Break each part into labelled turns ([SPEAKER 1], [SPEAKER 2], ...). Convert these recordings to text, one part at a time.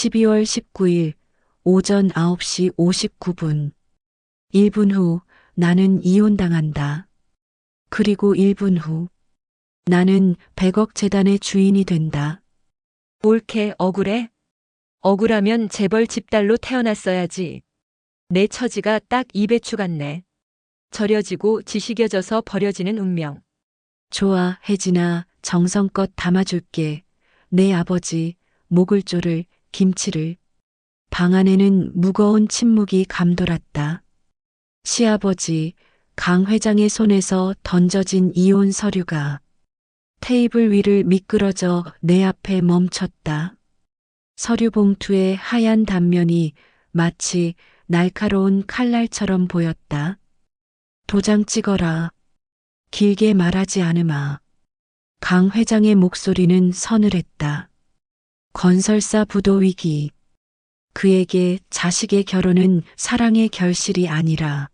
[SPEAKER 1] 12월 19일 오전 9시 59분. 1분 후 나는 이혼당한다. 그리고 1분 후 나는 100억 재단의 주인이 된다.
[SPEAKER 2] 옳게 억울해? 억울하면 재벌 집딸로 태어났어야지. 내 처지가 딱 이 배추 같네. 절여지고 지식여져서 버려지는 운명.
[SPEAKER 1] 좋아, 혜진아, 정성껏 담아줄게. 내 아버지, 목을 조를, 김치를. 방 안에는 무거운 침묵이 감돌았다. 시아버지, 강 회장의 손에서 던져진 이혼 서류가 테이블 위를 미끄러져 내 앞에 멈췄다. 서류 봉투의 하얀 단면이 마치 날카로운 칼날처럼 보였다. 도장 찍어라. 길게 말하지 않으마. 강 회장의 목소리는 서늘했다. 건설사 부도 위기. 그에게 자식의 결혼은 사랑의 결실이 아니라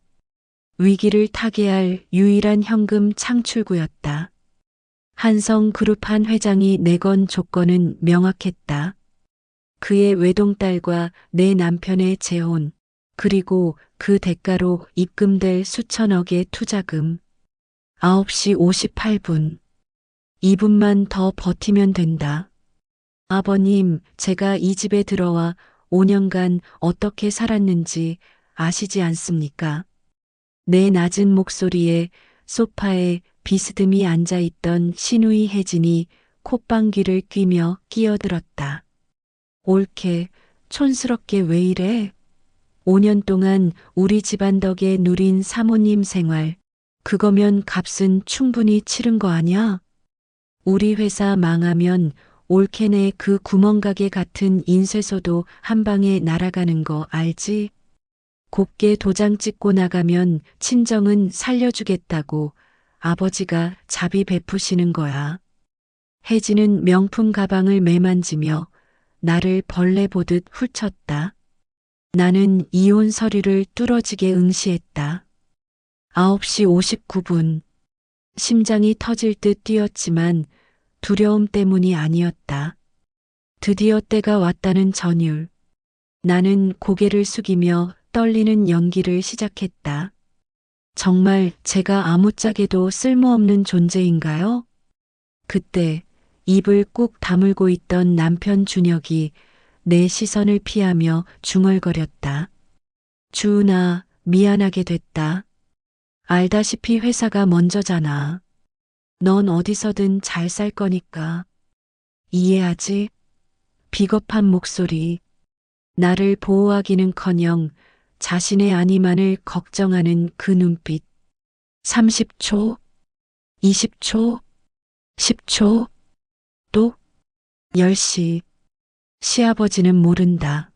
[SPEAKER 1] 위기를 타개할 유일한 현금 창출구였다. 한성그룹 회장이 내건 조건은 명확했다. 그의 외동딸과 내 남편의 재혼, 그리고 그 대가로 입금될 수천억의 투자금. 9시 58분. 2분만 더 버티면 된다. 아버님, 제가 이 집에 들어와 5년간 어떻게 살았는지 아시지 않습니까? 내 낮은 목소리에 소파에 비스듬히 앉아있던 시누이 혜진이 콧방귀를 뀌며 끼어들었다. 옳게, 촌스럽게 왜 이래? 5년 동안 우리 집안 덕에 누린 사모님 생활, 그거면 값은 충분히 치른 거 아냐? 우리 회사 망하면 올케네 그 구멍가게 같은 인쇄소도 한 방에 날아가는 거 알지? 곱게 도장 찍고 나가면 친정은 살려주겠다고 아버지가 자비 베푸시는 거야. 혜진은 명품 가방을 매만지며 나를 벌레 보듯 훑쳤다. 나는 이혼 서류를 뚫어지게 응시했다. 9시 59분. 심장이 터질 듯 뛰었지만 두려움 때문이 아니었다. 드디어 때가 왔다는 전율. 나는 고개를 숙이며 떨리는 연기를 시작했다. 정말 제가 아무짝에도 쓸모없는 존재인가요? 그때 입을 꾹 다물고 있던 남편 준혁이 내 시선을 피하며 중얼거렸다. 주은아, 미안하게 됐다. 알다시피 회사가 먼저잖아. 넌 어디서든 잘 살 거니까. 이해하지? 비겁한 목소리. 나를 보호하기는커녕 자신의 안위만을 걱정하는 그 눈빛. 30초, 20초, 10초, 또 10시. 시아버지는 모른다.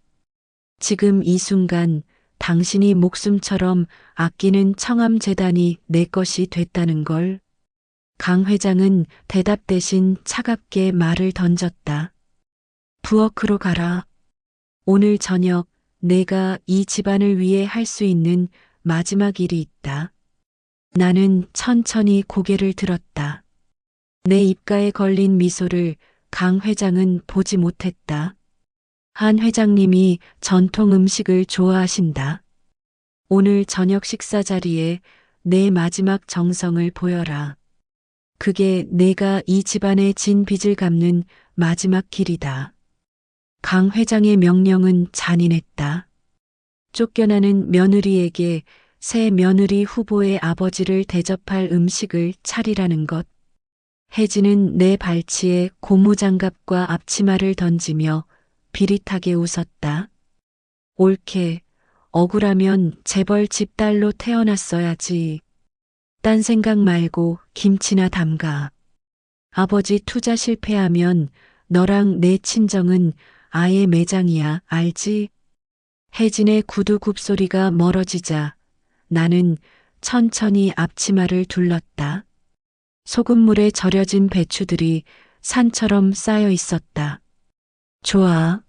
[SPEAKER 1] 지금 이 순간 당신이 목숨처럼 아끼는 청암재단이 내 것이 됐다는 걸. 강 회장은 대답 대신 차갑게 말을 던졌다. 부엌으로 가라. 오늘 저녁 내가 이 집안을 위해 할 수 있는 마지막 일이 있다. 나는 천천히 고개를 들었다. 내 입가에 걸린 미소를 강 회장은 보지 못했다. 한 회장님이 전통 음식을 좋아하신다. 오늘 저녁 식사 자리에 내 마지막 정성을 보여라. 그게 내가 이 집안의 진 빚을 갚는 마지막 길이다. 강 회장의 명령은 잔인했다. 쫓겨나는 며느리에게 새 며느리 후보의 아버지를 대접할 음식을 차리라는 것. 혜진은 내 발치에 고무장갑과 앞치마를 던지며 비릿하게 웃었다. 옳게, 억울하면 재벌 집딸로 태어났어야지. 딴 생각 말고 김치나 담가. 아버지 투자 실패하면 너랑 내 친정은 아예 매장이야, 알지? 혜진의 구두 굽소리가 멀어지자 나는 천천히 앞치마를 둘렀다. 소금물에 절여진 배추들이 산처럼 쌓여 있었다. 좋아.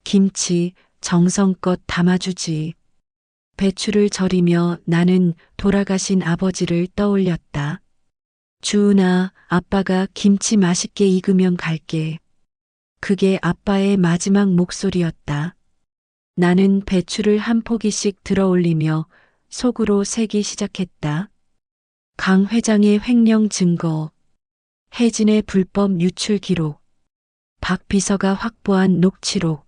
[SPEAKER 1] 김치 정성껏 담아주지. 배추를 절이며 나는 돌아가신 아버지를 떠올렸다. 주은아, 아빠가 김치 맛있게 익으면 갈게. 그게 아빠의 마지막 목소리였다. 나는 배추를 한 포기씩 들어 올리며 속으로 세기 시작했다. 강 회장의 횡령 증거, 혜진의 불법 유출 기록, 박 비서가 확보한 녹취록,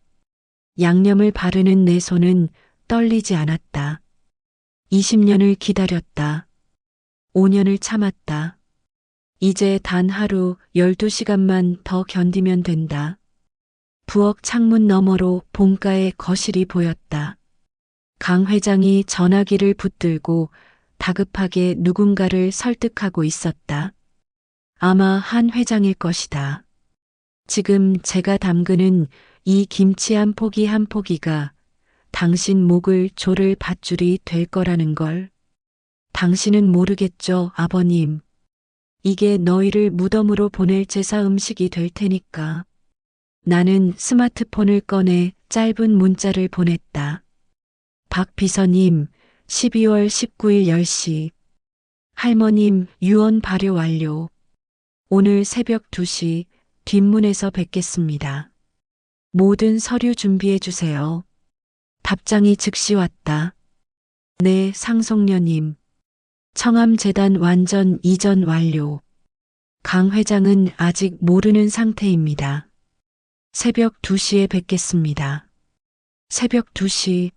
[SPEAKER 1] 양념을 바르는 내 손은 떨리지 않았다. 20년을 기다렸다. 5년을 참았다. 이제 단 하루 12시간만 더 견디면 된다. 부엌 창문 너머로 본가의 거실이 보였다. 강 회장이 전화기를 붙들고 다급하게 누군가를 설득하고 있었다. 아마 한 회장일 것이다. 지금 제가 담그는 이 김치 한 포기 한 포기가 당신 목을 조를 밧줄이 될 거라는 걸. 당신은 모르겠죠, 아버님. 이게 너희를 무덤으로 보낼 제사 음식이 될 테니까. 나는 스마트폰을 꺼내 짧은 문자를 보냈다. 박 비서님, 12월 19일 10시. 할머님, 유언 발효 완료. 오늘 새벽 2시 뒷문에서 뵙겠습니다. 모든 서류 준비해 주세요. 답장이 즉시 왔다. 네, 상속녀님. 청암재단 완전 이전 완료. 강 회장은 아직 모르는 상태입니다. 새벽 2시에 뵙겠습니다. 새벽 2시.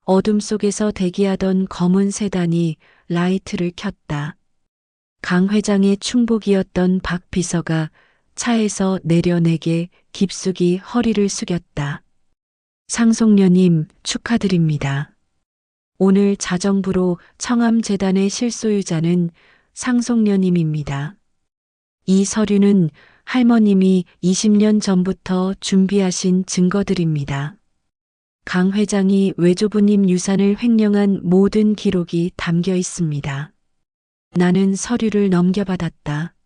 [SPEAKER 1] 어둠 속에서 대기하던 검은 세단이 라이트를 켰다. 강 회장의 충복이었던 박 비서가 차에서 내려 내게 깊숙이 허리를 숙였다. 상속녀님 축하드립니다. 오늘 자정부로 청암재단의 실소유자는 상속녀님입니다. 이 서류는 할머님이 20년 전부터 준비하신 증거들입니다. 강 회장이 외조부님 유산을 횡령한 모든 기록이 담겨 있습니다. 나는 서류를 넘겨받았다.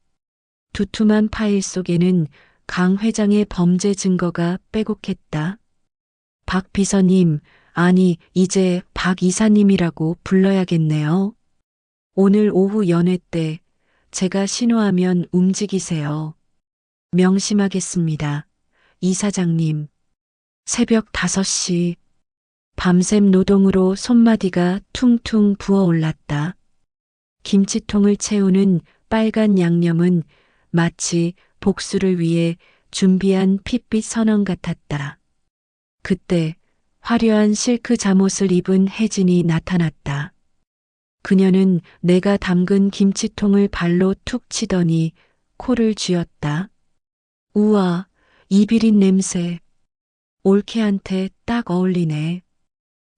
[SPEAKER 1] 두툼한 파일 속에는 강 회장의 범죄 증거가 빼곡했다. 박 비서님, 아니, 이제 박 이사님이라고 불러야겠네요. 오늘 오후 연회 때 제가 신호하면 움직이세요. 명심하겠습니다. 이사장님. 새벽 5시. 밤샘 노동으로 손마디가 퉁퉁 부어올랐다. 김치통을 채우는 빨간 양념은 마치 복수를 위해 준비한 핏빛 선언 같았다. 그때 화려한 실크 잠옷을 입은 혜진이 나타났다. 그녀는 내가 담근 김치통을 발로 툭 치더니 코를 쥐었다. 우와, 이 비린 냄새. 올케한테 딱 어울리네.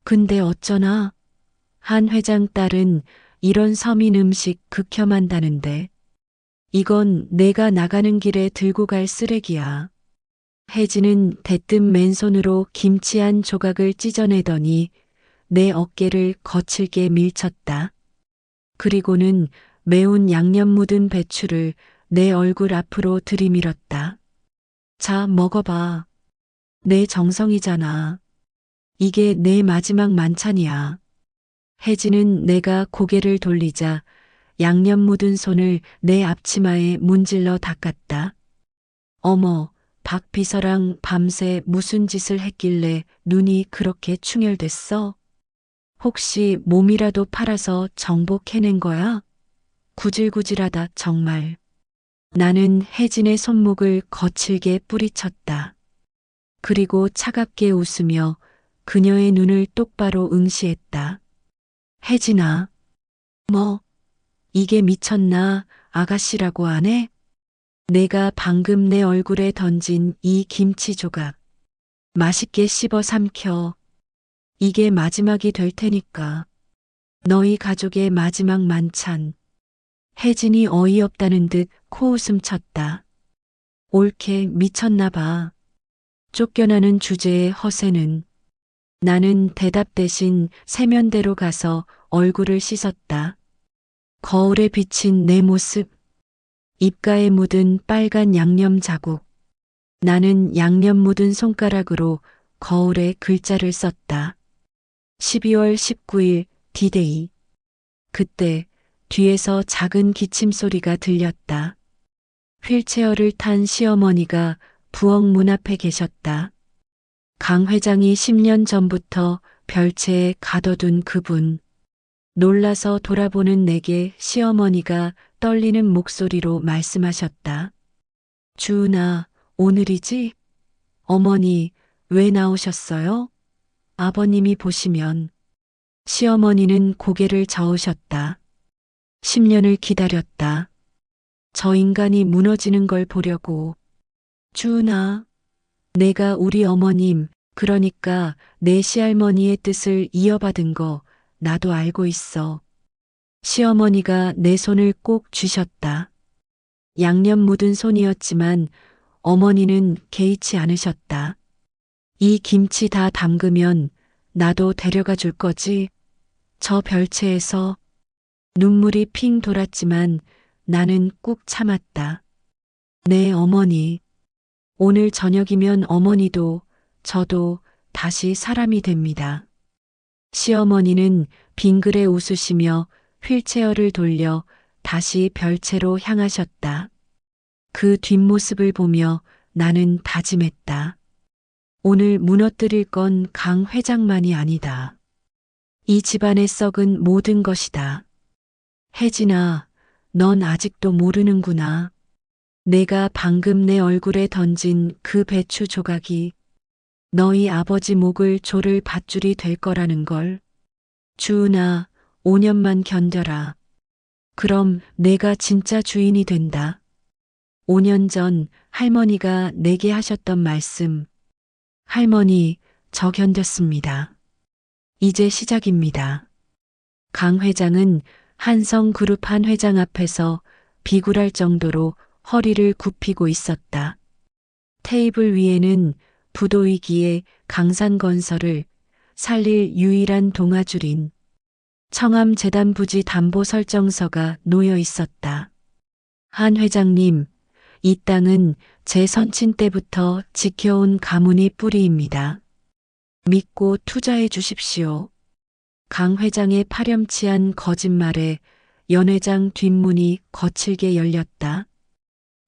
[SPEAKER 1] 근데 어쩌나? 한 회장 딸은 이런 서민 음식 극혐한다는데. 이건 내가 나가는 길에 들고 갈 쓰레기야. 혜진은 대뜸 맨손으로 김치 한 조각을 찢어내더니 내 어깨를 거칠게 밀쳤다. 그리고는 매운 양념 묻은 배추를 내 얼굴 앞으로 들이밀었다. 자, 먹어봐. 내 정성이잖아. 이게 내 마지막 만찬이야. 혜진은 내가 고개를 돌리자 양념 묻은 손을 내 앞치마에 문질러 닦았다. 어머, 박 비서랑 밤새 무슨 짓을 했길래 눈이 그렇게 충혈됐어? 혹시 몸이라도 팔아서 정복해낸 거야? 구질구질하다 정말. 나는 혜진의 손목을 거칠게 뿌리쳤다. 그리고 차갑게 웃으며 그녀의 눈을 똑바로 응시했다. 혜진아. 뭐, 이게 미쳤나? 아가씨라고 안 해? 내가 방금 내 얼굴에 던진 이 김치 조각. 맛있게 씹어 삼켜. 이게 마지막이 될 테니까. 너희 가족의 마지막 만찬. 혜진이 어이없다는 듯 코웃음 쳤다. 옳게 미쳤나 봐. 쫓겨나는 주제의 허세는. 나는 대답 대신 세면대로 가서 얼굴을 씻었다. 거울에 비친 내 모습. 입가에 묻은 빨간 양념 자국. 나는 양념 묻은 손가락으로 거울에 글자를 썼다. 12월 19일 D-Day. 그때 뒤에서 작은 기침 소리가 들렸다. 휠체어를 탄 시어머니가 부엌 문 앞에 계셨다. 강 회장이 10년 전부터 별채에 가둬둔 그분. 놀라서 돌아보는 내게 시어머니가 떨리는 목소리로 말씀하셨다. 주은아, 오늘이지? 어머니, 왜 나오셨어요? 아버님이 보시면. 시어머니는 고개를 저으셨다. 10년을 기다렸다. 저 인간이 무너지는 걸 보려고. 주은아, 내가 우리 어머님, 그러니까 내 시할머니의 뜻을 이어받은 거 나도 알고 있어. 시어머니가 내 손을 꼭 쥐셨다. 양념 묻은 손이었지만 어머니는 개의치 않으셨다. 이 김치 다 담그면 나도 데려가 줄 거지? 저 별채에서. 눈물이 핑 돌았지만 나는 꾹 참았다. 네, 어머니. 오늘 저녁이면 어머니도 저도 다시 사람이 됩니다. 시어머니는 빙그레 웃으시며 휠체어를 돌려 다시 별채로 향하셨다. 그 뒷모습을 보며 나는 다짐했다. 오늘 무너뜨릴 건 강 회장만이 아니다. 이 집안에 썩은 모든 것이다. 혜진아, 넌 아직도 모르는구나. 내가 방금 내 얼굴에 던진 그 배추 조각이 너희 아버지 목을 조를 밧줄이 될 거라는 걸. 주은아, 5년만 견뎌라. 그럼 내가 진짜 주인이 된다. 5년 전 할머니가 내게 하셨던 말씀. 할머니, 저 견뎠습니다. 이제 시작입니다. 강 회장은 한성그룹 한 회장 앞에서 비굴할 정도로 허리를 굽히고 있었다. 테이블 위에는 부도위기에 강산건설을 살릴 유일한 동아줄인 청암재단 부지 담보 설정서가 놓여 있었다. 한 회장님, 이 땅은 제 선친 때부터 지켜온 가문이 뿌리입니다. 믿고 투자해 주십시오. 강 회장의 파렴치한 거짓말에 연 회장 뒷문이 거칠게 열렸다.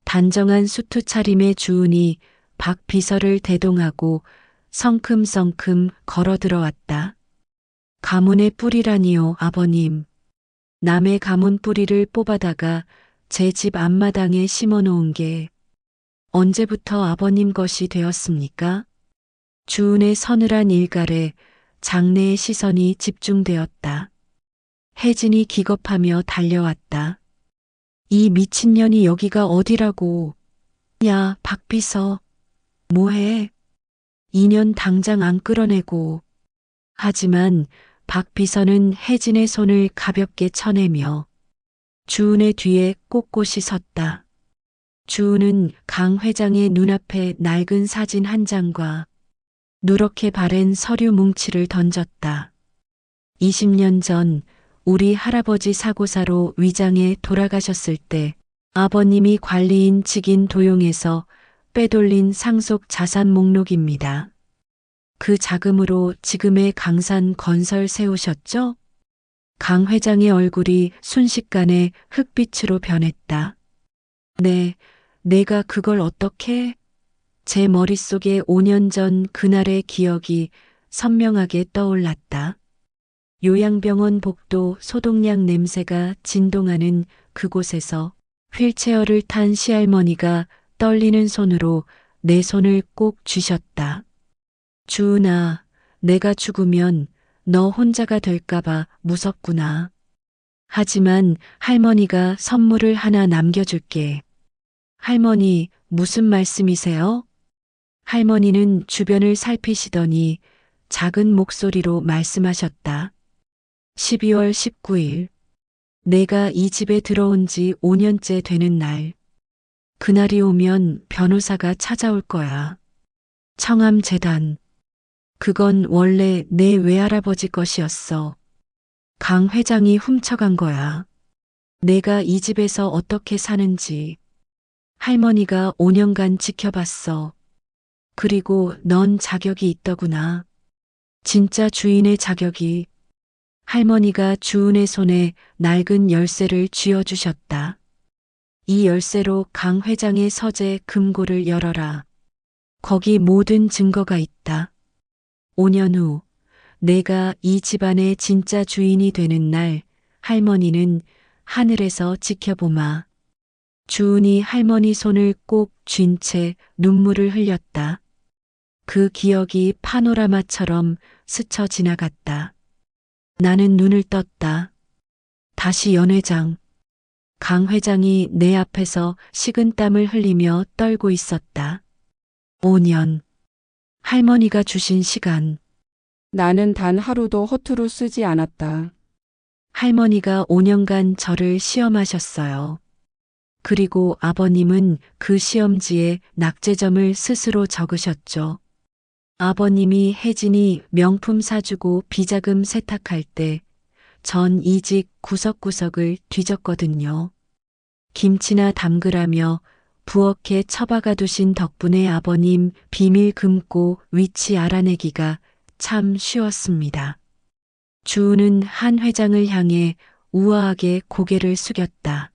[SPEAKER 1] 단정한 수트 차림의 주은이 박 비서를 대동하고 성큼성큼 걸어 들어왔다. 가문의 뿌리라니요, 아버님. 남의 가문 뿌리를 뽑아다가 제 집 앞마당에 심어놓은 게 언제부터 아버님 것이 되었습니까? 주은의 서늘한 일갈에 장내의 시선이 집중되었다. 혜진이 기겁하며 달려왔다. 이 미친년이 여기가 어디라고. 야, 박 비서. 뭐해? 2년 당장 안 끌어내고. 하지만 박 비서는 혜진의 손을 가볍게 쳐내며 주은의 뒤에 꼿꼿이 섰다. 주은은 강 회장의 눈앞에 낡은 사진 한 장과 누렇게 바랜 서류 뭉치를 던졌다. 20년 전 우리 할아버지 사고사로 위장해 돌아가셨을 때 아버님이 관리인 직인 도용에서 빼돌린 상속 자산 목록입니다. 그 자금으로 지금의 강산 건설 세우셨죠? 강 회장의 얼굴이 순식간에 흑빛으로 변했다. 네, 내가 그걸 어떻게? 제 머릿속에 5년 전 그날의 기억이 선명하게 떠올랐다. 요양병원 복도 소독약 냄새가 진동하는 그곳에서 휠체어를 탄 시할머니가 떨리는 손으로 내 손을 꼭 쥐셨다. 주은아, 내가 죽으면 너 혼자가 될까봐 무섭구나. 하지만 할머니가 선물을 하나 남겨줄게. 할머니, 무슨 말씀이세요? 할머니는 주변을 살피시더니 작은 목소리로 말씀하셨다. 12월 19일. 내가 이 집에 들어온 지 5년째 되는 날. 그날이 오면 변호사가 찾아올 거야. 청암재단. 그건 원래 내 외할아버지 것이었어. 강 회장이 훔쳐간 거야. 내가 이 집에서 어떻게 사는지 할머니가 5년간 지켜봤어. 그리고 넌 자격이 있더구나. 진짜 주인의 자격이. 할머니가 주은의 손에 낡은 열쇠를 쥐어주셨다. 이 열쇠로 강 회장의 서재 금고를 열어라. 거기 모든 증거가 있다. 5년 후 내가 이 집안의 진짜 주인이 되는 날 할머니는 하늘에서 지켜보마. 주은이 할머니 손을 꼭 쥔 채 눈물을 흘렸다. 그 기억이 파노라마처럼 스쳐 지나갔다. 나는 눈을 떴다. 다시 연회장. 강 회장이 내 앞에서 식은땀을 흘리며 떨고 있었다. 5년. 할머니가 주신 시간.
[SPEAKER 3] 나는 단 하루도 허투루 쓰지 않았다.
[SPEAKER 1] 할머니가 5년간 저를 시험하셨어요. 그리고 아버님은 그 시험지에 낙제점을 스스로 적으셨죠. 아버님이 혜진이 명품 사주고 비자금 세탁할 때 전 이 집 구석구석을 뒤졌거든요. 김치나 담그라며 부엌에 처박아 두신 덕분에 아버님 비밀 금고 위치 알아내기가 참 쉬웠습니다. 주은은 한 회장을 향해 우아하게 고개를 숙였다.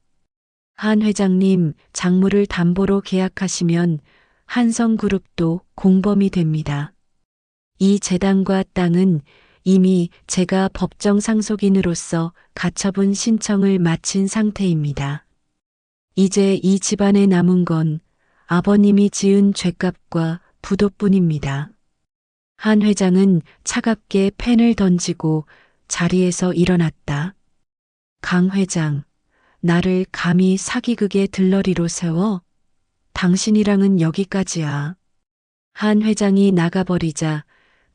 [SPEAKER 1] 한 회장님, 작물을 담보로 계약하시면 한성그룹도 공범이 됩니다. 이 재단과 땅은 이미 제가 법정 상속인으로서 가처분 신청을 마친 상태입니다. 이제 이 집안에 남은 건 아버님이 지은 죗값과 부도뿐입니다. 한 회장은 차갑게 펜을 던지고 자리에서 일어났다. 강 회장, 나를 감히 사기극의 들러리로 세워? 당신이랑은 여기까지야. 한 회장이 나가버리자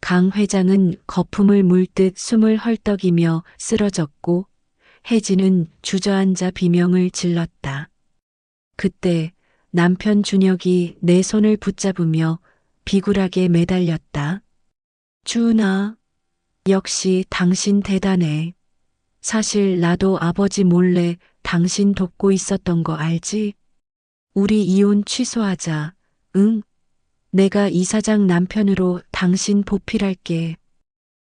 [SPEAKER 1] 강 회장은 거품을 물듯 숨을 헐떡이며 쓰러졌고 혜진은 주저앉아 비명을 질렀다. 그때 남편 준혁이 내 손을 붙잡으며 비굴하게 매달렸다. 주은아, 역시 당신 대단해. 사실 나도 아버지 몰래 당신 돕고 있었던 거 알지? 우리 이혼 취소하자. 응? 내가 이사장 남편으로 당신 보필할게.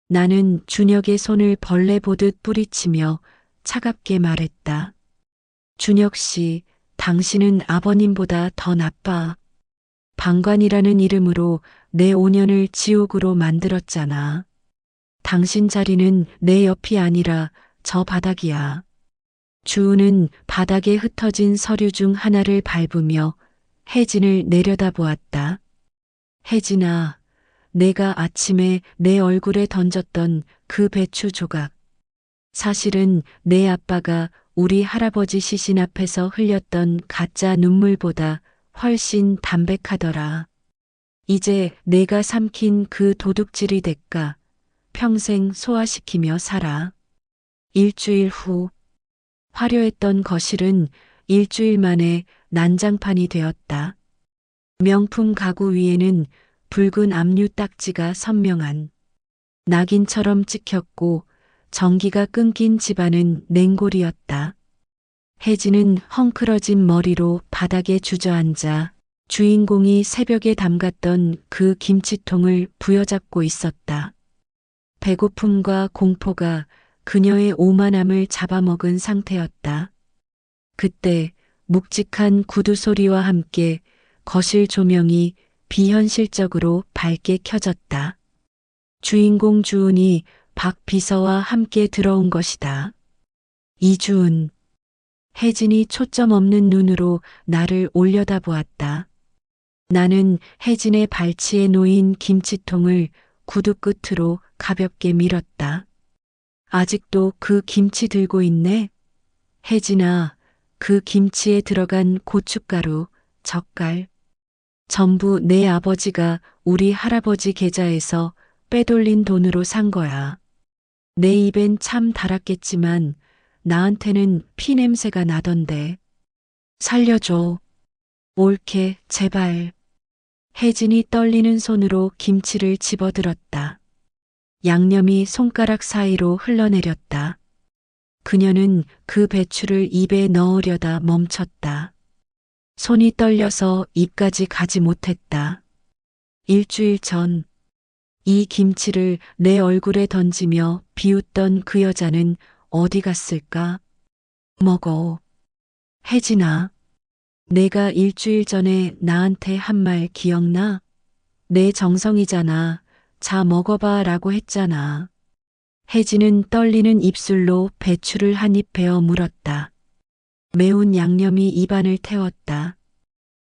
[SPEAKER 1] 나는 준혁의 손을 벌레 보듯 뿌리치며 차갑게 말했다. 준혁 씨, 당신은 아버님보다 더 나빠. 방관이라는 이름으로 내 5년을 지옥으로 만들었잖아. 당신 자리는 내 옆이 아니라 저 바닥이야. 주은은 바닥에 흩어진 서류 중 하나를 밟으며 혜진을 내려다보았다. 혜진아, 내가 아침에 내 얼굴에 던졌던 그 배추 조각. 사실은 내 아빠가 우리 할아버지 시신 앞에서 흘렸던 가짜 눈물보다 훨씬 담백하더라. 이제 내가 삼킨 그 도둑질의 대가 평생 소화시키며 살아. 일주일 후 화려했던 거실은 일주일 만에 난장판이 되었다. 명품 가구 위에는 붉은 압류 딱지가 선명한 낙인처럼 찍혔고 전기가 끊긴 집안은 냉골이었다. 혜진은 헝클어진 머리로 바닥에 주저앉아 주인공이 새벽에 담갔던 그 김치통을 부여잡고 있었다. 배고픔과 공포가 그녀의 오만함을 잡아먹은 상태였다. 그때 묵직한 구두 소리와 함께 거실 조명이 비현실적으로 밝게 켜졌다. 주인공 주은이 박 비서와 함께 들어온 것이다. 이주은. 혜진이 초점 없는 눈으로 나를 올려다보았다. 나는 혜진의 발치에 놓인 김치통을 구두 끝으로 가볍게 밀었다. 아직도 그 김치 들고 있네? 혜진아, 그 김치에 들어간 고춧가루, 젓갈. 전부 내 아버지가 우리 할아버지 계좌에서 빼돌린 돈으로 산 거야. 내 입엔 참 달았겠지만 나한테는 피냄새가 나던데. 살려줘. 옳게, 제발. 혜진이 떨리는 손으로 김치를 집어들었다. 양념이 손가락 사이로 흘러내렸다. 그녀는 그 배추를 입에 넣으려다 멈췄다. 손이 떨려서 입까지 가지 못했다. 일주일 전, 이 김치를 내 얼굴에 던지며 비웃던 그 여자는 어디 갔을까? 먹어. 혜진아, 내가 일주일 전에 나한테 한 말 기억나? 내 정성이잖아. 자, 먹어봐 라고 했잖아. 혜진은 떨리는 입술로 배추를 한 입 베어 물었다. 매운 양념이 입안을 태웠다.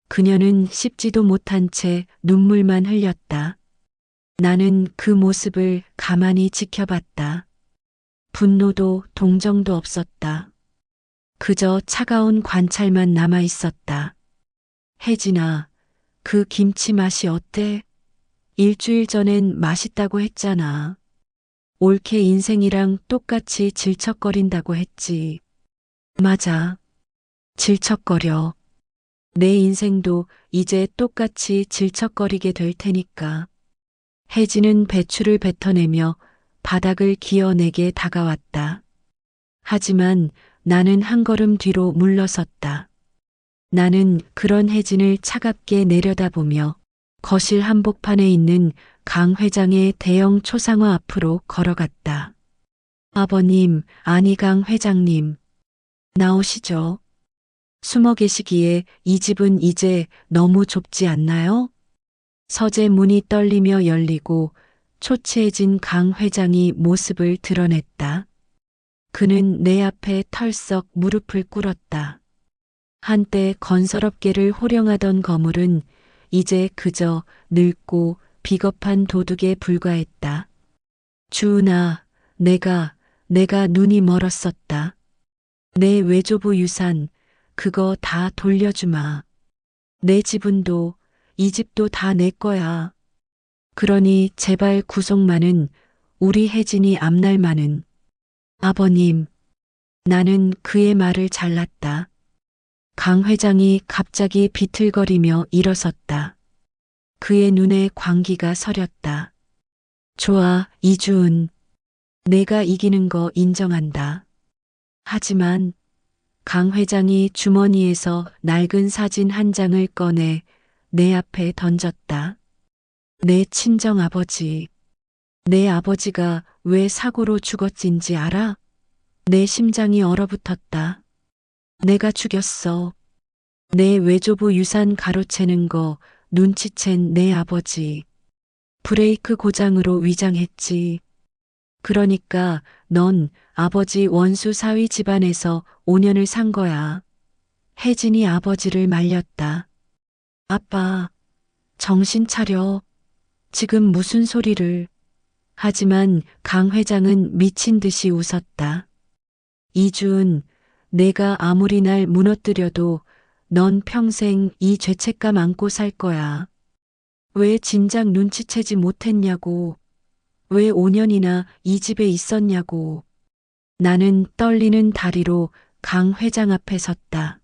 [SPEAKER 1] 그녀는 씹지도 못한 채 눈물만 흘렸다. 나는 그 모습을 가만히 지켜봤다. 분노도 동정도 없었다. 그저 차가운 관찰만 남아 있었다. 혜진아, 그 김치 맛이 어때? 일주일 전엔 맛있다고 했잖아. 올케 인생이랑 똑같이 질척거린다고 했지. 맞아. 질척거려. 내 인생도 이제 똑같이 질척거리게 될 테니까. 혜진은 배추를 뱉어내며 바닥을 기어내게 다가왔다. 하지만 나는 한 걸음 뒤로 물러섰다. 나는 그런 혜진을 차갑게 내려다보며 거실 한복판에 있는 강 회장의 대형 초상화 앞으로 걸어갔다. 아버님, 아니 강 회장님. 나오시죠. 숨어 계시기에 이 집은 이제 너무 좁지 않나요? 서재 문이 떨리며 열리고 초췌해진 강 회장이 모습을 드러냈다. 그는 내 앞에 털썩 무릎을 꿇었다. 한때 건설업계를 호령하던 거물은 이제 그저 늙고 비겁한 도둑에 불과했다. 주은아, 내가 눈이 멀었었다. 내 외조부 유산, 그거 다 돌려주마. 내 지분도, 이 집도 다 내 거야. 그러니 제발 구속만은, 우리 혜진이 앞날만은. 아버님, 나는 그의 말을 잘랐다. 강 회장이 갑자기 비틀거리며 일어섰다. 그의 눈에 광기가 서렸다. 좋아, 이주은. 내가 이기는 거 인정한다. 하지만 강 회장이 주머니에서 낡은 사진 한 장을 꺼내 내 앞에 던졌다. 내 친정 아버지. 내 아버지가 왜 사고로 죽었진지 알아? 내 심장이 얼어붙었다. 내가 죽였어. 내 외조부 유산 가로채는 거 눈치챈 내 아버지. 브레이크 고장으로 위장했지. 그러니까 넌 아버지 원수 사위 집안에서 5년을 산 거야. 혜진이 아버지를 말렸다. 아빠, 정신 차려. 지금 무슨 소리를. 하지만 강 회장은 미친 듯이 웃었다. 이주은, 내가 아무리 날 무너뜨려도 넌 평생 이 죄책감 안고 살 거야. 왜 진작 눈치채지 못했냐고. 왜 5년이나 이 집에 있었냐고. 나는 떨리는 다리로 강 회장 앞에 섰다.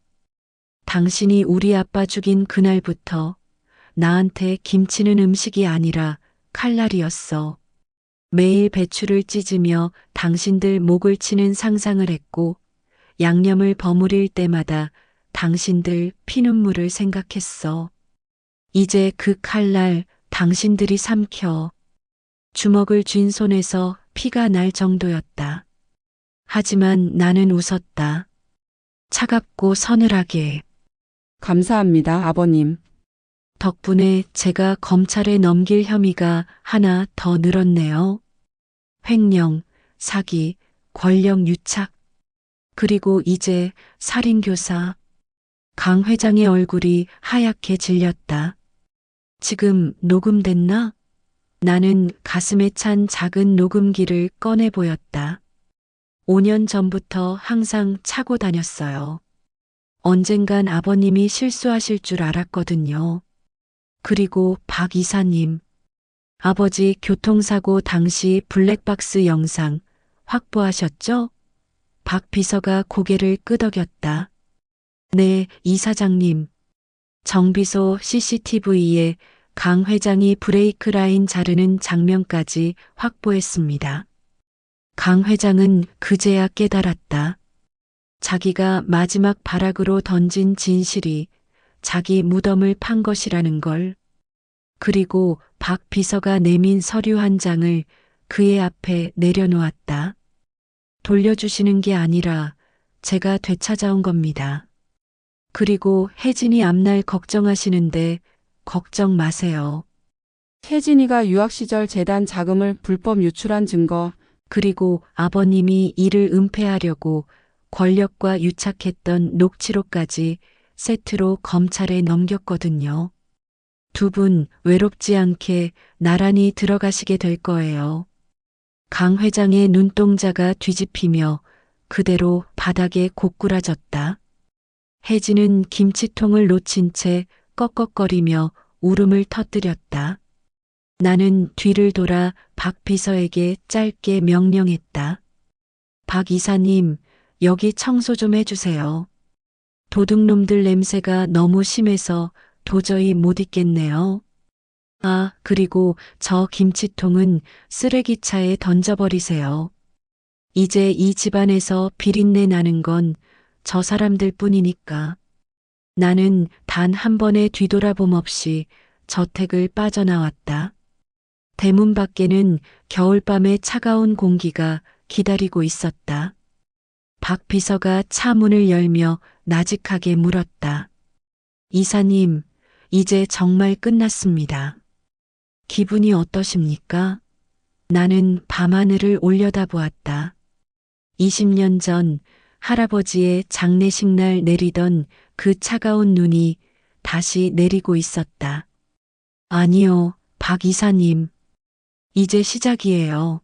[SPEAKER 1] 당신이 우리 아빠 죽인 그날부터 나한테 김치는 음식이 아니라 칼날이었어. 매일 배추를 찢으며 당신들 목을 치는 상상을 했고 양념을 버무릴 때마다 당신들 피눈물을 생각했어. 이제 그 칼날 당신들이 삼켜. 주먹을 쥔 손에서 피가 날 정도였다. 하지만 나는 웃었다. 차갑고 서늘하게.
[SPEAKER 3] 감사합니다, 아버님.
[SPEAKER 1] 덕분에 제가 검찰에 넘길 혐의가 하나 더 늘었네요. 횡령, 사기, 권력 유착, 그리고 이제 살인교사. 강 회장의 얼굴이 하얗게 질렸다. 지금 녹음됐나? 나는 가슴에 찬 작은 녹음기를 꺼내 보였다. 5년 전부터 항상 차고 다녔어요. 언젠간 아버님이 실수하실 줄 알았거든요. 그리고 박 이사님. 아버지 교통사고 당시 블랙박스 영상 확보하셨죠? 박 비서가 고개를 끄덕였다. 네, 이사장님. 정비소 CCTV에 강 회장이 브레이크 라인 자르는 장면까지 확보했습니다. 강 회장은 그제야 깨달았다. 자기가 마지막 발악으로 던진 진실이 자기 무덤을 판 것이라는 걸. 그리고 박 비서가 내민 서류 한 장을 그의 앞에 내려놓았다. 돌려주시는 게 아니라 제가 되찾아온 겁니다. 그리고 혜진이 앞날 걱정하시는데 걱정 마세요.
[SPEAKER 3] 혜진이가 유학 시절 재단 자금을 불법 유출한 증거,
[SPEAKER 1] 그리고 아버님이 이를 은폐하려고 권력과 유착했던 녹취록까지 세트로 검찰에 넘겼거든요. 두 분 외롭지 않게 나란히 들어가시게 될 거예요. 강 회장의 눈동자가 뒤집히며 그대로 바닥에 고꾸라졌다. 혜진은 김치통을 놓친 채 꺽꺽거리며 울음을 터뜨렸다. 나는 뒤를 돌아 박 비서에게 짧게 명령했다. 박 이사님, 여기 청소 좀 해주세요. 도둑놈들 냄새가 너무 심해서 도저히 못 있겠네요. 아, 그리고 저 김치통은 쓰레기차에 던져버리세요. 이제 이 집안에서 비린내 나는 건 저 사람들 뿐이니까. 나는 단 한 번의 뒤돌아봄 없이 저택을 빠져나왔다. 대문 밖에는 겨울밤의 차가운 공기가 기다리고 있었다. 박 비서가 차 문을 열며 나직하게 물었다. 이사님, 이제 정말 끝났습니다. 기분이 어떠십니까? 나는 밤하늘을 올려다보았다. 20년 전 할아버지의 장례식 날 내리던 그 차가운 눈이 다시 내리고 있었다. 아니요, 박 이사님. 이제 시작이에요.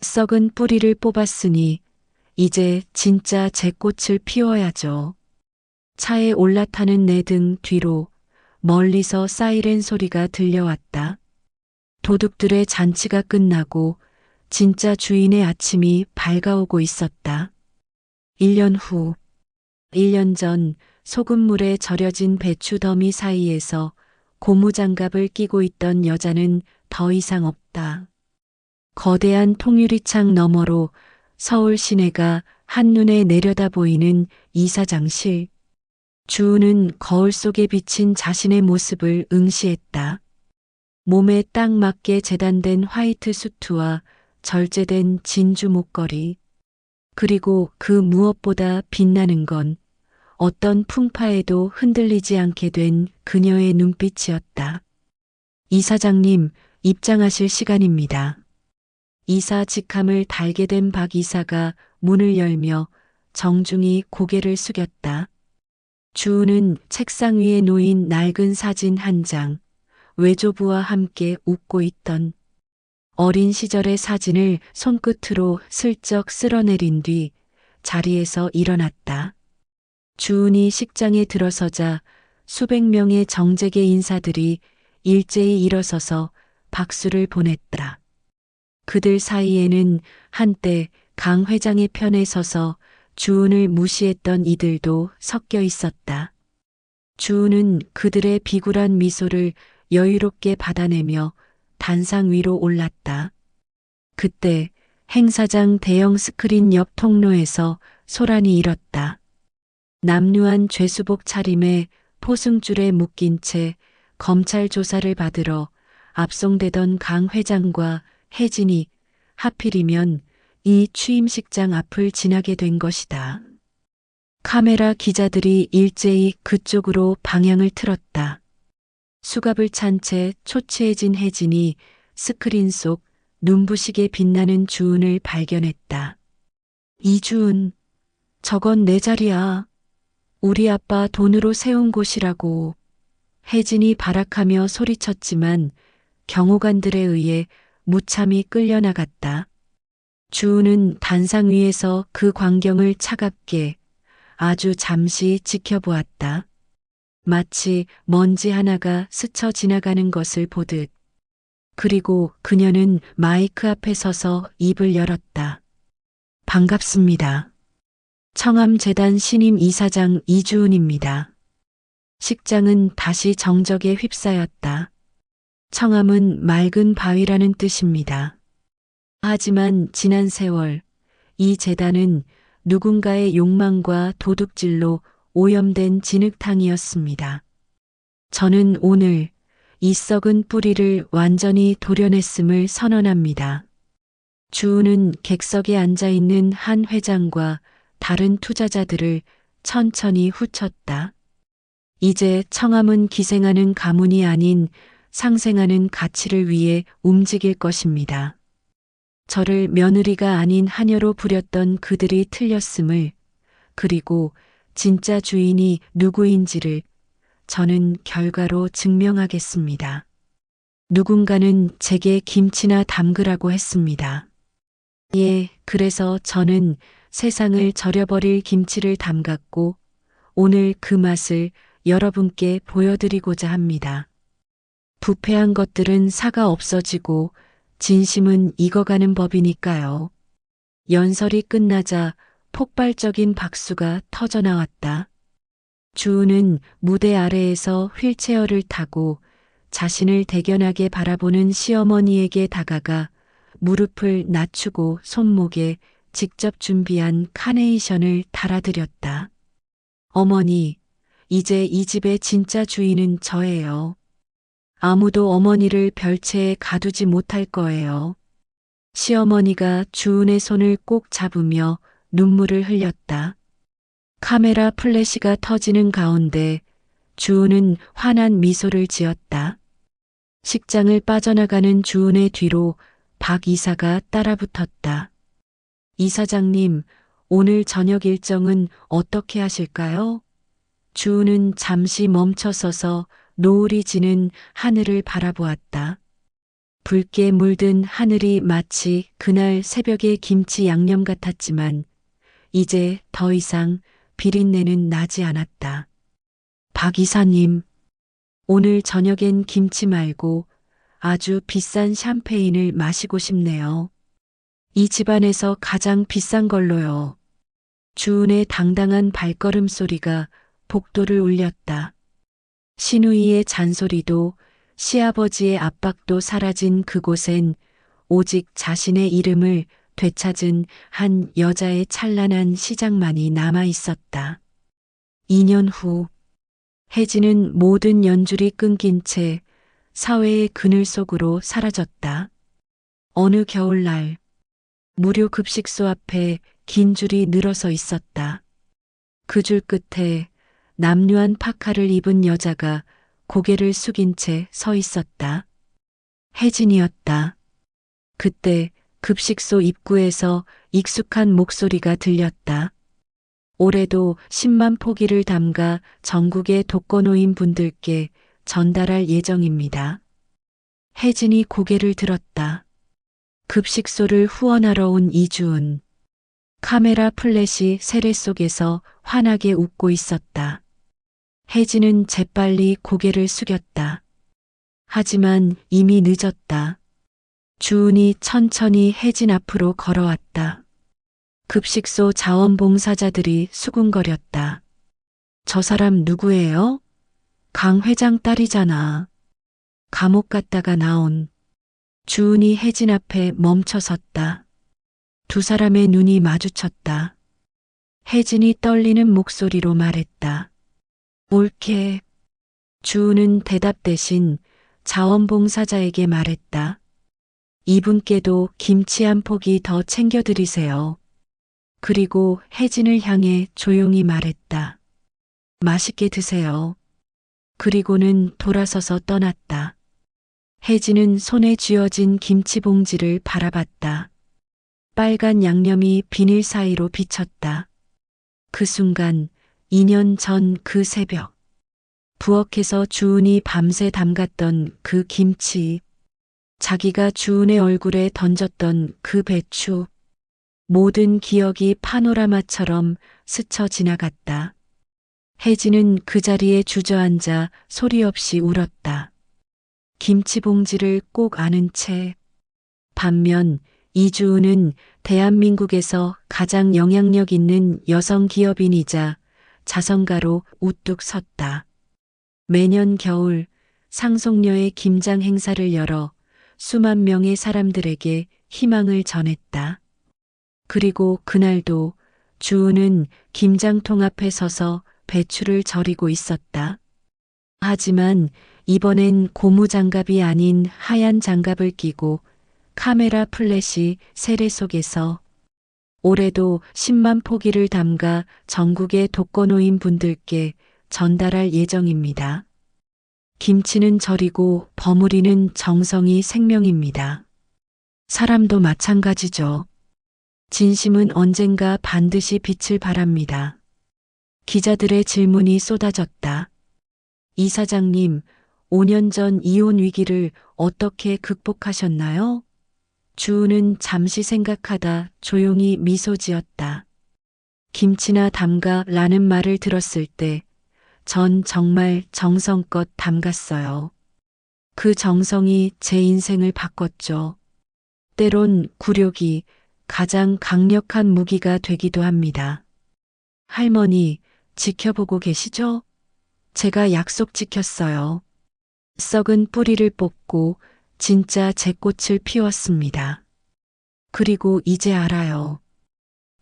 [SPEAKER 1] 썩은 뿌리를 뽑았으니 이제 진짜 제 꽃을 피워야죠. 차에 올라타는 내 등 뒤로 멀리서 사이렌 소리가 들려왔다. 도둑들의 잔치가 끝나고 진짜 주인의 아침이 밝아오고 있었다. 1년 후, 1년 전 소금물에 절여진 배추 더미 사이에서 고무장갑을 끼고 있던 여자는 더 이상 없다. 거대한 통유리창 너머로 서울 시내가 한눈에 내려다 보이는 이사장실. 주우는 거울 속에 비친 자신의 모습을 응시했다. 몸에 딱 맞게 재단된 화이트 수트와 절제된 진주 목걸이. 그리고 그 무엇보다 빛나는 건 어떤 풍파에도 흔들리지 않게 된 그녀의 눈빛이었다. 이사장님, 입장하실 시간입니다. 이사 직함을 달게 된 박 이사가 문을 열며 정중히 고개를 숙였다. 주우는 책상 위에 놓인 낡은 사진 한 장, 외조부와 함께 웃고 있던 어린 시절의 사진을 손끝으로 슬쩍 쓸어내린 뒤 자리에서 일어났다. 주은이 식장에 들어서자 수백 명의 정재계 인사들이 일제히 일어서서 박수를 보냈다. 그들 사이에는 한때 강 회장의 편에 서서 주은을 무시했던 이들도 섞여 있었다. 주은은 그들의 비굴한 미소를 여유롭게 받아내며 단상 위로 올랐다. 그때 행사장 대형 스크린 옆 통로에서 소란이 일었다. 남루한 죄수복 차림에 포승줄에 묶인 채 검찰 조사를 받으러 압송되던 강 회장과 혜진이 하필이면 이 취임식장 앞을 지나게 된 것이다. 카메라 기자들이 일제히 그쪽으로 방향을 틀었다. 수갑을 찬 채 초췌해진 혜진이 스크린 속 눈부시게 빛나는 주은을 발견했다. 이주은, 저건 내 자리야. 우리 아빠 돈으로 세운 곳이라고. 혜진이 발악하며 소리쳤지만 경호관들에 의해 무참히 끌려나갔다. 주은은 단상 위에서 그 광경을 차갑게 아주 잠시 지켜보았다. 마치 먼지 하나가 스쳐 지나가는 것을 보듯. 그리고 그녀는 마이크 앞에 서서 입을 열었다. 반갑습니다. 청암재단 신임 이사장 이주은입니다. 식장은 다시 정적에 휩싸였다. 청암은 맑은 바위라는 뜻입니다. 하지만 지난 세월, 이 재단은 누군가의 욕망과 도둑질로 오염된 진흙탕이었습니다. 저는 오늘 이 썩은 뿌리를 완전히 도려냈음을 선언합니다. 주우는 객석에 앉아있는 한 회장과 다른 투자자들을 천천히 후쳤다. 이제 청암은 기생하는 가문이 아닌 상생하는 가치를 위해 움직일 것입니다. 저를 며느리가 아닌 하녀로 부렸던 그들이 틀렸음을, 그리고 진짜 주인이 누구인지를 저는 결과로 증명하겠습니다. 누군가는 제게 김치나 담그라고 했습니다. 예, 그래서 저는 세상을 절여버릴 김치를 담갔고 오늘 그 맛을 여러분께 보여드리고자 합니다. 부패한 것들은 사가 없어지고 진심은 익어가는 법이니까요. 연설이 끝나자 폭발적인 박수가 터져나왔다. 주은은 무대 아래에서 휠체어를 타고 자신을 대견하게 바라보는 시어머니에게 다가가 무릎을 낮추고 손목에 직접 준비한 카네이션을 달아드렸다. 어머니, 이제 이 집의 진짜 주인은 저예요. 아무도 어머니를 별채에 가두지 못할 거예요. 시어머니가 주은의 손을 꼭 잡으며 눈물을 흘렸다. 카메라 플래시가 터지는 가운데 주은은 환한 미소를 지었다. 식장을 빠져나가는 주은의 뒤로 박 이사가 따라붙었다. 이사장님, 오늘 저녁 일정은 어떻게 하실까요? 주은은 잠시 멈춰서서 노을이 지는 하늘을 바라보았다. 붉게 물든 하늘이 마치 그날 새벽의 김치 양념 같았지만 이제 더 이상 비린내는 나지 않았다. 박 이사님, 오늘 저녁엔 김치 말고 아주 비싼 샴페인을 마시고 싶네요. 이 집안에서 가장 비싼 걸로요. 주은의 당당한 발걸음 소리가 복도를 울렸다. 시누이의 잔소리도 시아버지의 압박도 사라진 그곳엔 오직 자신의 이름을 되찾은 한 여자의 찬란한 시장만이 남아 있었다. 2년 후, 혜진은 모든 연줄이 끊긴 채 사회의 그늘 속으로 사라졌다. 어느 겨울날, 무료 급식소 앞에 긴 줄이 늘어서 있었다. 그 줄 끝에 남루한 파카를 입은 여자가 고개를 숙인 채 서 있었다. 혜진이었다. 그때 급식소 입구에서 익숙한 목소리가 들렸다. 올해도 10만 포기를 담가 전국의 독거노인 분들께 전달할 예정입니다. 혜진이 고개를 들었다. 급식소를 후원하러 온 이주은. 카메라 플래시 세례 속에서 환하게 웃고 있었다. 혜진은 재빨리 고개를 숙였다. 하지만 이미 늦었다. 주은이 천천히 혜진 앞으로 걸어왔다. 급식소 자원봉사자들이 수군거렸다. 저 사람 누구예요? 강 회장 딸이잖아. 감옥 갔다가 나온. 주은이 혜진 앞에 멈춰 섰다. 두 사람의 눈이 마주쳤다. 혜진이 떨리는 목소리로 말했다. 옳게. 주은은 대답 대신 자원봉사자에게 말했다. 이분께도 김치 한 포기 더 챙겨드리세요. 그리고 혜진을 향해 조용히 말했다. 맛있게 드세요. 그리고는 돌아서서 떠났다. 혜진은 손에 쥐어진 김치 봉지를 바라봤다. 빨간 양념이 비닐 사이로 비쳤다. 그 순간 2년 전 그 새벽. 부엌에서 주은이 밤새 담갔던 그 김치. 자기가 주은의 얼굴에 던졌던 그 배추. 모든 기억이 파노라마처럼 스쳐 지나갔다. 혜진은 그 자리에 주저앉아 소리 없이 울었다. 김치 봉지를 꼭 안은 채. 반면 이주은은 대한민국에서 가장 영향력 있는 여성 기업인이자 자선가로 우뚝 섰다. 매년 겨울 상속녀의 김장 행사를 열어 수만 명의 사람들에게 희망을 전했다. 그리고 그날도 주은은 김장통 앞에 서서 배추를 절이고 있었다. 하지만 이번엔 고무장갑이 아닌 하얀 장갑을 끼고 카메라 플래시 세례 속에서 올해도 10만 포기를 담가 전국의 독거노인 분들께 전달할 예정입니다. 김치는 절이고 버무리는 정성이 생명입니다. 사람도 마찬가지죠. 진심은 언젠가 반드시 빛을 발합니다. 기자들의 질문이 쏟아졌다. 이 사장님, 5년 전 이혼 위기를 어떻게 극복하셨나요? 주우는 잠시 생각하다 조용히 미소 지었다. 김치나 담가 라는 말을 들었을 때 전 정말 정성껏 담갔어요. 그 정성이 제 인생을 바꿨죠. 때론 굴욕이 가장 강력한 무기가 되기도 합니다. 할머니, 지켜보고 계시죠? 제가 약속 지켰어요. 썩은 뿌리를 뽑고 진짜 제 꽃을 피웠습니다. 그리고 이제 알아요.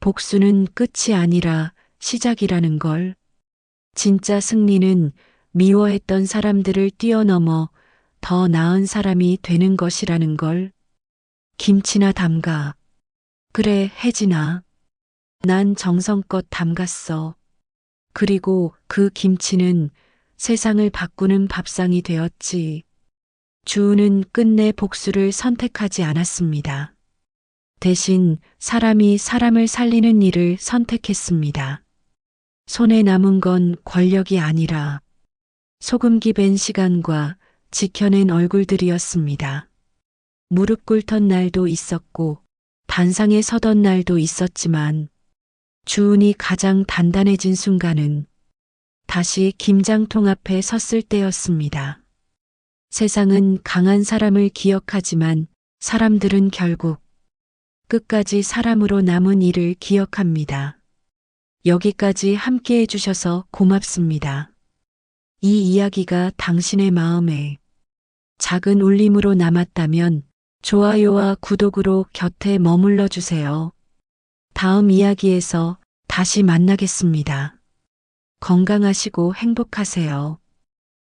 [SPEAKER 1] 복수는 끝이 아니라 시작이라는 걸. 진짜 승리는 미워했던 사람들을 뛰어넘어 더 나은 사람이 되는 것이라는 걸. 김치나 담가. 그래, 혜진아. 난 정성껏 담갔어. 그리고 그 김치는 세상을 바꾸는 밥상이 되었지. 주우는 끝내 복수를 선택하지 않았습니다. 대신 사람이 사람을 살리는 일을 선택했습니다. 손에 남은 건 권력이 아니라 소금기 밴 시간과 지켜낸 얼굴들이었습니다. 무릎 꿇던 날도 있었고 반상에 서던 날도 있었지만 주운이 가장 단단해진 순간은 다시 김장통 앞에 섰을 때였습니다. 세상은 강한 사람을 기억하지만 사람들은 결국 끝까지 사람으로 남은 일을 기억합니다. 여기까지 함께 해주셔서 고맙습니다. 이 이야기가 당신의 마음에 작은 울림으로 남았다면 좋아요와 구독으로 곁에 머물러 주세요. 다음 이야기에서 다시 만나겠습니다. 건강하시고 행복하세요.